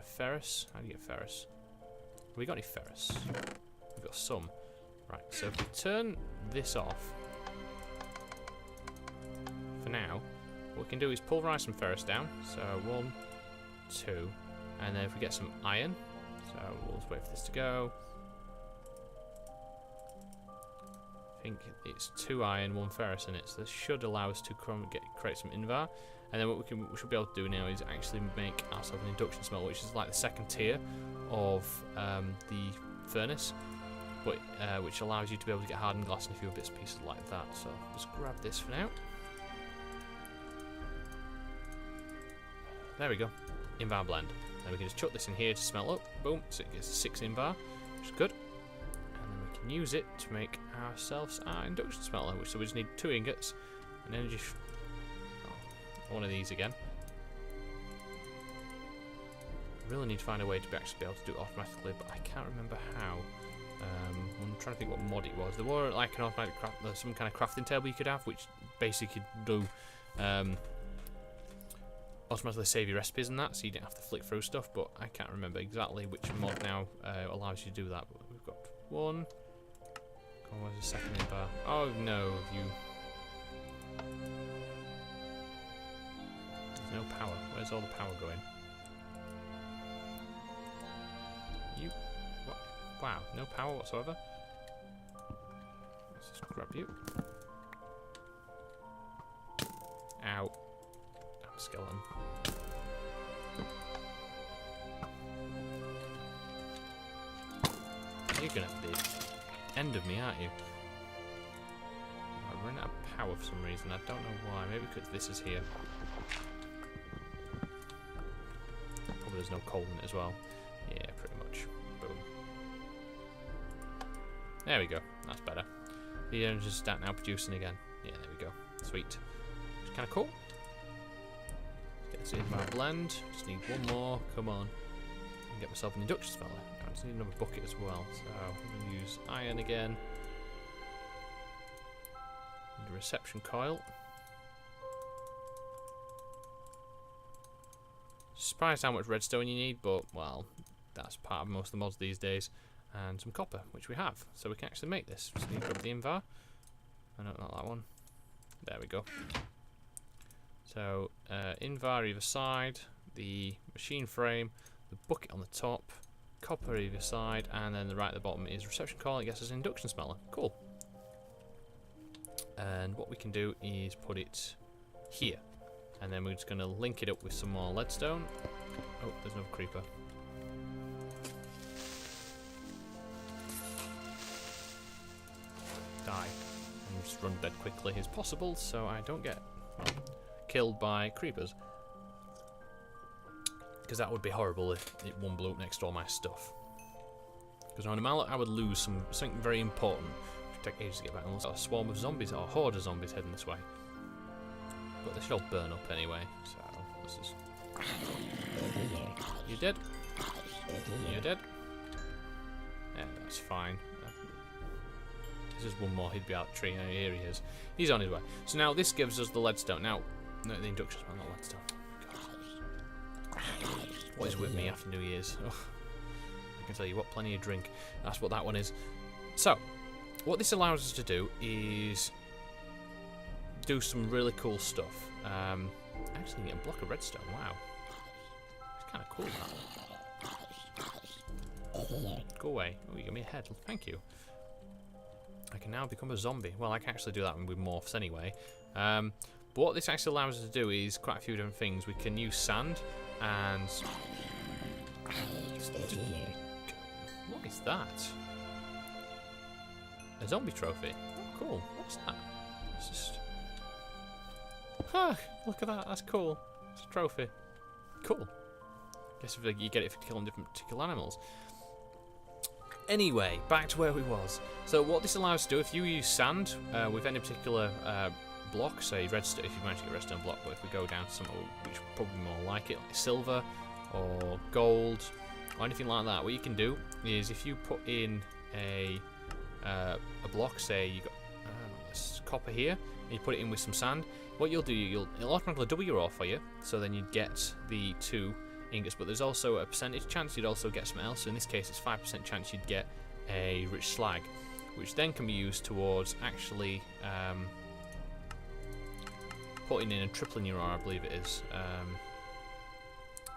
ferrous. How do you get ferrous? Have we got any ferrous? We've got some. Right, so if we turn this off, for now, what we can do is pulverize some ferrous down. So 1, 2, and then if we get some iron, so we'll just wait for this to go. I think it's 2 iron, 1 ferrous in it, so this should allow us to create some invar. And then what we should be able to do now is actually make ourselves an induction smelter, which is like the second tier of the furnace, but which allows you to be able to get hardened glass and a few bits and pieces like that. So let's grab this for now. There we go, invar blend. Then we can just chuck this in here to smelt up. Boom, so it gets 6 invar, which is good. And then we can use it to make ourselves our induction smelter, which so we just need 2 ingots, an energy. One of these again. Really need to find a way to actually be able to do it automatically, but I can't remember how. I'm trying to think what mod it was. There were like an automatic some kind of crafting table you could have, which basically could do automatically save your recipes and that, so you didn't have to flick through stuff. But I can't remember exactly which mod now allows you to do that. But we've got 1. Oh, where's the second bar? Oh no, you. No power. Where's all the power going? You. What? Wow, no power whatsoever. Let's just grab you. Ow. I'm a skeleton. You're gonna be the end of me, aren't you? I'm running out of power for some reason. I don't know why. Maybe because this is here. There's no coal in it as well. Yeah, pretty much. Boom. There we go. That's better. The energy's start now producing again. Yeah, there we go. Sweet. It's kind of cool. Get this in my blend. Just need 1 more. Come on. And get myself an induction smelter. I just need another bucket as well. So I'm going to use iron again. Need a reception coil. Surprised how much redstone you need, but well, that's part of most of the mods these days. And some copper, which we have, so we can actually make this. Just need to grab the invar. Oh no, not that one. There we go. So invar either side, the machine frame, the bucket on the top, copper either side, and then the right at the bottom is reception coil. I guess it's an induction smelter. Cool. And what we can do is put it here. And then we're just going to link it up with some more leadstone. Oh, there's another creeper. Die. And just run dead quickly as possible so I don't get killed by creepers. Because that would be horrible if it one blew up next to all my stuff. Because on a mallet I would lose something very important. It would take ages to get back. And a swarm of zombies, or a horde of zombies heading this way. But they should all burn up anyway, so let's just... You dead? You dead? Yeah, that's fine. There's just 1 more, he'd be out the tree. Here he is. He's on his way. So now this gives us the leadstone. Now, no, the induction spell, not leadstone. God. What is with me after New Year's? Ugh. I can tell you what, plenty of drink. That's what that one is. So, what this allows us to do is do some really cool stuff. Actually get a block of redstone, wow. It's kind of cool that. Go away. Oh, you give me a head, thank you. I can now become a zombie. Well, I can actually do that with morphs anyway. But what this actually allows us to do is quite a few different things. We can use sand and... What is that? A zombie trophy. Oh, cool. What's that? It's just... Ah, look at that, that's cool. It's a trophy. Cool. Guess if you get it for killing different particular animals. Anyway, back to where we was. So what this allows us to do, if you use sand with any particular block, say redstone, if you manage to get a redstone block, but if we go down to something which is probably more like it, like silver or gold or anything like that, what you can do is if you put in a block, say you got this copper here, and you put it in with some sand, what you'll do, it'll automatically double your ore for you, so then you get the 2 ingots, but there's also a percentage chance you'd also get something else. So in this case, it's 5% chance you'd get a rich slag, which then can be used towards actually putting in and tripling your ore, I believe it is.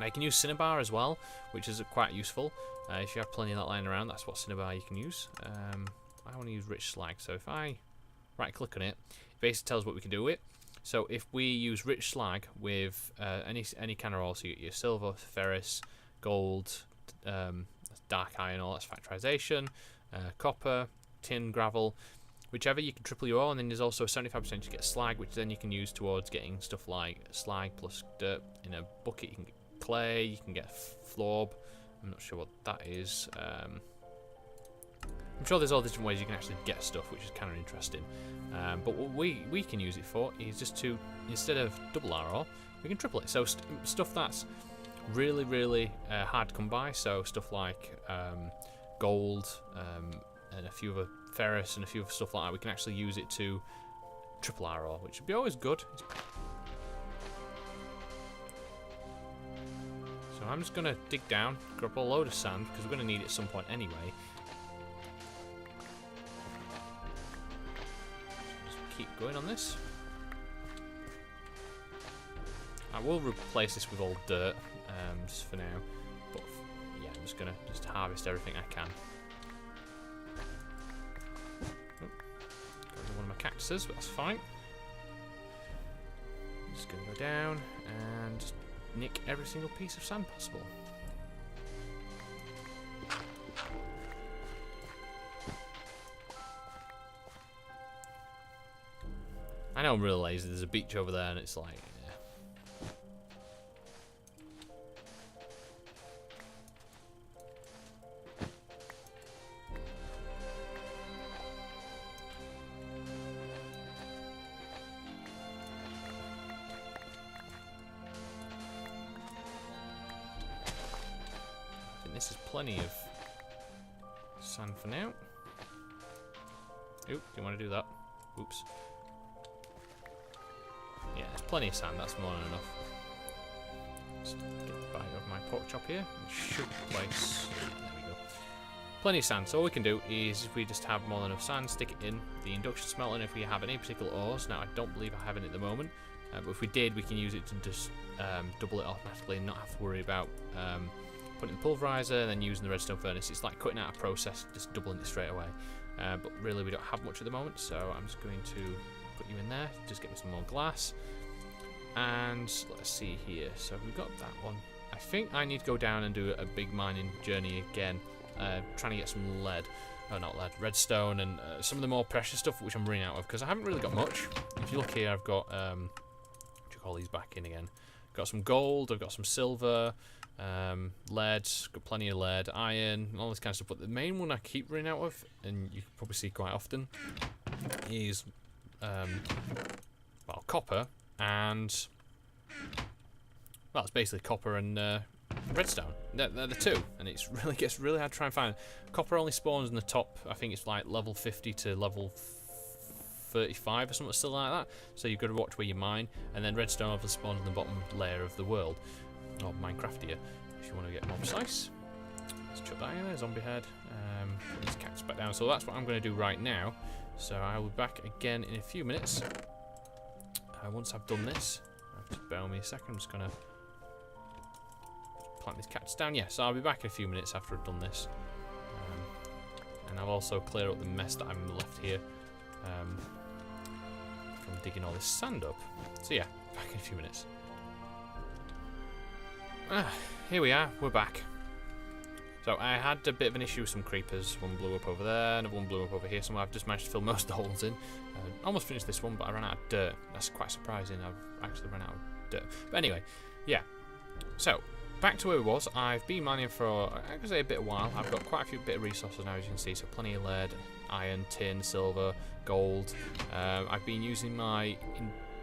Now you can use cinnabar as well, which is quite useful. If you have plenty of that lying around, that's what cinnabar you can use. I want to use rich slag, so if I right click on it, it basically tells what we can do with it. So if we use rich slag with any kind of ore, so you get your silver, ferrous, gold, dark iron ore, that's factorization, copper, tin, gravel, whichever, you can triple your ore. And then there's also a 75% you get slag, which then you can use towards getting stuff like slag plus dirt in a bucket. You can get clay, you can get florb. I'm not sure what that is. I'm sure there's all different ways you can actually get stuff, which is kind of interesting. But what we can use it for is just to, instead of double our ore, we can triple it. So stuff that's really, really hard to come by. So stuff like gold and a few other ferrous and a few other stuff like that, we can actually use it to triple our ore, which would be always good. So I'm just going to dig down, grab a load of sand, because we're going to need it at some point anyway. Just keep going on this. I will replace this with all dirt, just for now. But yeah, I'm just going to harvest everything I can. Oh, got one of my cactuses, but that's fine. I'm just going to go down and just nick every single piece of sand possible. I know I'm really lazy. There's a beach over there and it's like, yeah. This is plenty of sand for now. Oop, do you want to do that? Oops. Yeah, there's plenty of sand, that's more than enough. Just get the bite of my pork chop here. Should place. There we go. Plenty of sand, so all we can do is, if we just have more than enough sand, stick it in the induction smelter, and if we have any particular ores, now I don't believe I have any at the moment, but if we did, we can use it to just double it automatically and not have to worry about putting the pulverizer and then using the redstone furnace. It's like cutting out a process, just doubling it straight away. But really we don't have much at the moment, so I'm just going to put you in there, just get me some more glass. And let's see here, so we've got that one. I think I need to go down and do a big mining journey again, trying to get some lead, not lead, redstone and some of the more precious stuff which I'm running out of, because I haven't really got much. If you look here, I've got, what do you call these back in again? Got some gold, I've got some silver, lead, got plenty of lead, iron, all this kind of stuff. But the main one I keep running out of, and you can probably see quite often, is well, copper and, well, it's basically copper and redstone. They're the two, and it really gets really hard to try and find. Copper only spawns in the top, I think it's like level 50 to level 35 or something still like that, so you've got to watch where you mine. And then redstone obviously spawns in the bottom layer of the world, or Minecraftia, if you want to get more precise. Let's chuck that in there, zombie head. Put these cactus back down. So that's what I'm going to do right now. So I will be back again in a few minutes. Once I've done this, just bear with me a second. I'm just going to plant these cactus down. Yeah, so I'll be back in a few minutes after I've done this. And I'll also clear up the mess that I'm left here from digging all this sand up. So yeah, back in a few minutes. Here we are, we're back. So I had a bit of an issue with some creepers. One blew up over there, another one blew up over here somewhere. I've just managed to fill most of the holes in. Almost finished this one, but I ran out of dirt. That's quite surprising, I've actually run out of dirt. But anyway, yeah. So, back to where we was. I've been mining for, I could say, a bit of while. I've got quite a few bit of resources now, as you can see. So plenty of lead, iron, tin, silver, gold. I've been using my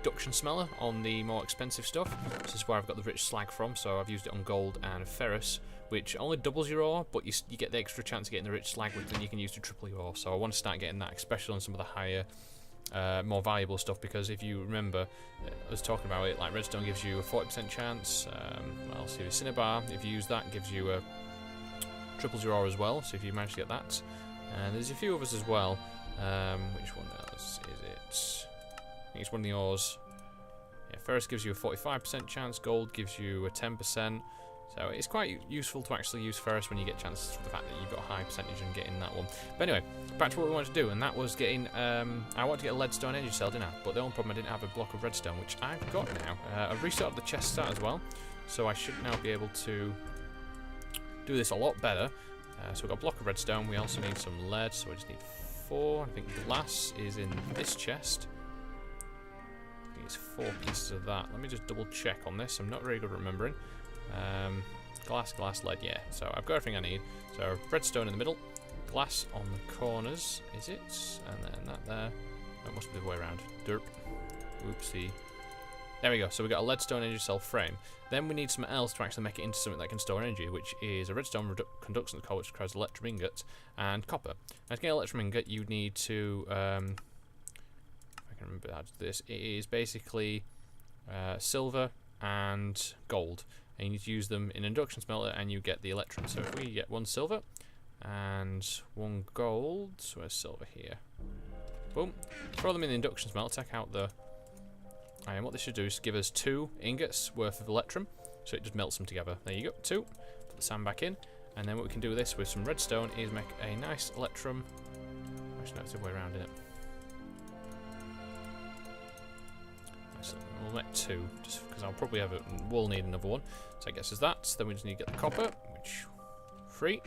induction smelter on the more expensive stuff. This is where I've got the rich slag from, so I've used it on gold and ferrous, which only doubles your ore, but you get the extra chance of getting the rich slag, which then you can use to triple your ore. So I want to start getting that, especially on some of the higher more valuable stuff, because if you remember, I was talking about it, like redstone gives you a 40% chance. Well, see the cinnabar, if you use that, gives you a triples your ore as well. So if you manage to get that, and there's a few others as well. Which one else is it? I think it's one of the ores. Yeah, ferrous gives you a 45% chance. Gold gives you a 10%. So it's quite useful to actually use ferrous when you get chances for the fact that you've got a high percentage in getting that one. But anyway, back to what we wanted to do, and that was getting, I wanted to get a leadstone energy cell, didn't I? But the only problem, I didn't have a block of redstone, which I've got now. I've restarted the chest start as well, so I should now be able to do this a lot better. So we've got a block of redstone, we also need some lead, so we just need 4. I think glass is in this chest. I think it's 4 pieces of that. Let me just double check on this, I'm not very good at remembering. Glass, lead, yeah. So I've got everything I need. So redstone in the middle, glass on the corners, is it? And then that there. That must be the way around. Derp. Oopsie. There we go. So we've got a leadstone energy cell frame. Then we need something else to actually make it into something that can store energy, which is a redstone conductance core, which requires electrum ingot and copper. Now to get electrum ingot, you need to, if I can remember how to do this, it is basically silver and gold. And you need to use them in an induction smelter and you get the electrum. So if we get 1 silver and 1 gold, so where's silver here? Boom. Throw them in the induction smelter, take out the iron. What this should do is give us 2 ingots worth of electrum, so it just melts them together. There you go, 2. Put the sand back in, and then what we can do with this with some redstone is make a nice electrum. Actually, no, it's the other way around, isn't it? We'll make 2, just because I'll probably have we'll need another one. So I guess it's that. Then we just need to get the copper, which free.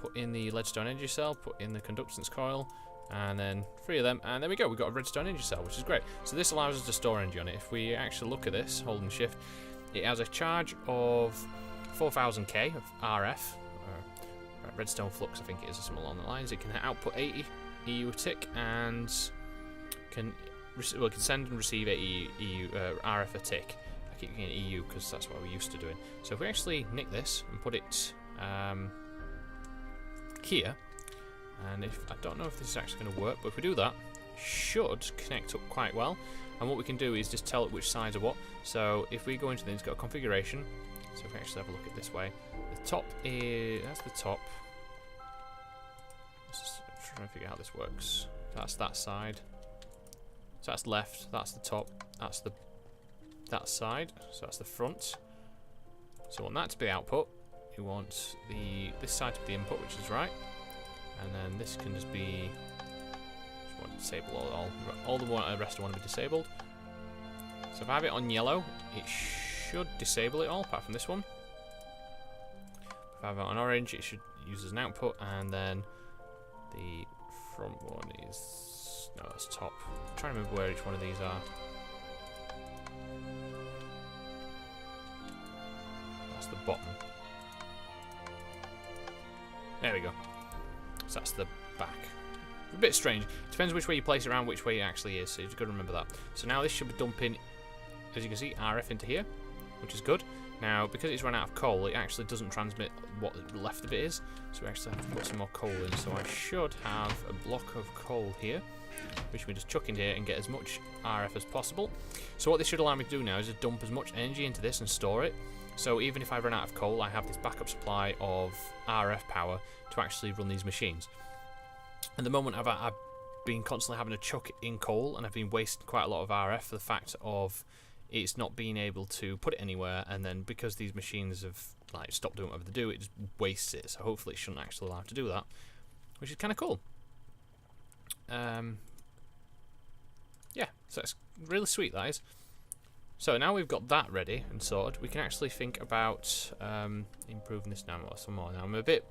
Put in the leadstone energy cell, put in the conductance coil, and then 3 of them, and there we go. We've got a redstone energy cell, which is great. So this allows us to store energy on it. If we actually look at this, holding shift, it has a charge of 4000k of RF, redstone flux, I think it is, or something along the lines. It can output 80 EU a tick, and can it can send and receive 80 EU, RF a tick. I keep getting EU because that's what we're used to doing. So if we actually nick this and put it here, and if I don't know if this is actually going to work, but if we do that, it should connect up quite well. And what we can do is just tell it which sides are what. So if we go into this, it's got a configuration. So if we actually have a look at this way, the top is, that's the top. I'm trying to figure out how this works. That's that side. So that's left, that's the top, that's that side, so that's the front. So we want that to be the output. We want this side to be the input, which is right. And then this can just be, just want to disable all the rest want to be disabled. So if I have it on yellow, it should disable it all, apart from this one. If I have it on orange, it should use as an output, and then the front one is, no, that's top. I'm trying to remember where each one of these are. That's the bottom. There we go. So that's the back. A bit strange. It depends which way you place it around, which way it actually is, so you've got to remember that. So now this should be dumping, as you can see, RF into here, which is good. Now, because it's run out of coal, it actually doesn't transmit what left of it is, so we actually have to put some more coal in. So I should have a block of coal here, which we just chuck in here and get as much RF as possible. So what this should allow me to do now is to dump as much energy into this and store it. So even if I run out of coal, I have this backup supply of RF power to actually run these machines. At the moment, I've been constantly having to chuck in coal, and I've been wasting quite a lot of RF for the fact of it's not being able to put it anywhere, and then because these machines have like stopped doing whatever they do, it just wastes it. So hopefully it shouldn't actually allow it to do that, which is kind of cool. Yeah, so it's really sweet, that is. So now we've got that ready and sorted, we can actually think about improving this now some more. Now I'm a bit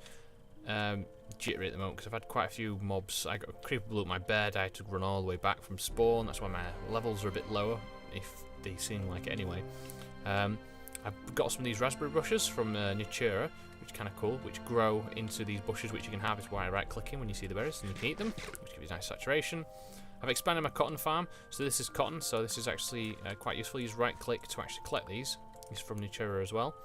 jittery at the moment because I've had quite a few mobs. I got a creeper blew up my bed, I had to run all the way back from spawn, that's why my levels are a bit lower, if they seem like it anyway. I've got some of these raspberry bushes from Natura, which is kind of cool, which grow into these bushes which you can harvest by right clicking when you see the berries, and you can eat them, which gives you nice saturation. I've expanded my cotton farm, so this is cotton, so this is actually quite useful. Use right click to actually collect these. These are from Natura as well.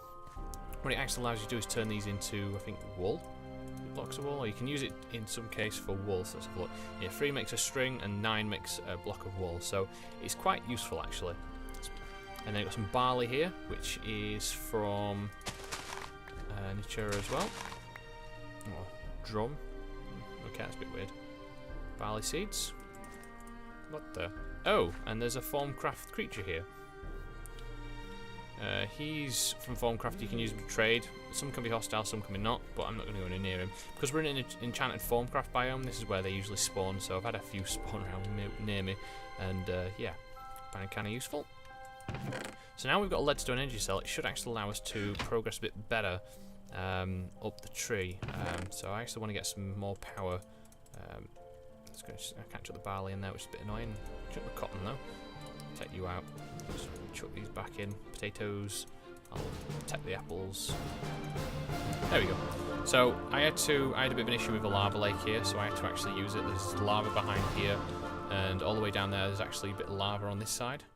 What it actually allows you to do is turn these into, I think, wool, blocks of wool, or you can use it in some case for wool. So let's have a look. Yeah, 3 makes a string and 9 makes a block of wool. So it's quite useful actually. And then you've got some barley here, which is from Natura as well. Oh, drum. Okay, that's a bit weird. Barley seeds. What the? Oh, and there's a Formcraft creature here. He's from Formcraft. You can use him to trade. Some can be hostile, some can be not, but I'm not going to go anywhere near him. Because we're in an enchanted Formcraft biome, this is where they usually spawn, so I've had a few spawn around near me, and yeah, finding kind of useful. So now we've got a leadstone energy cell. It should actually allow us to progress a bit better up the tree. So I actually want to get some more power. Let's go. I can't chuck the barley in there, which is a bit annoying. Chuck the cotton though. Take you out. Just chuck these back in. Potatoes. I'll take the apples. There we go. So I had a bit of an issue with a lava lake here, so I had to actually use it. There's lava behind here, and all the way down there there's actually a bit of lava on this side.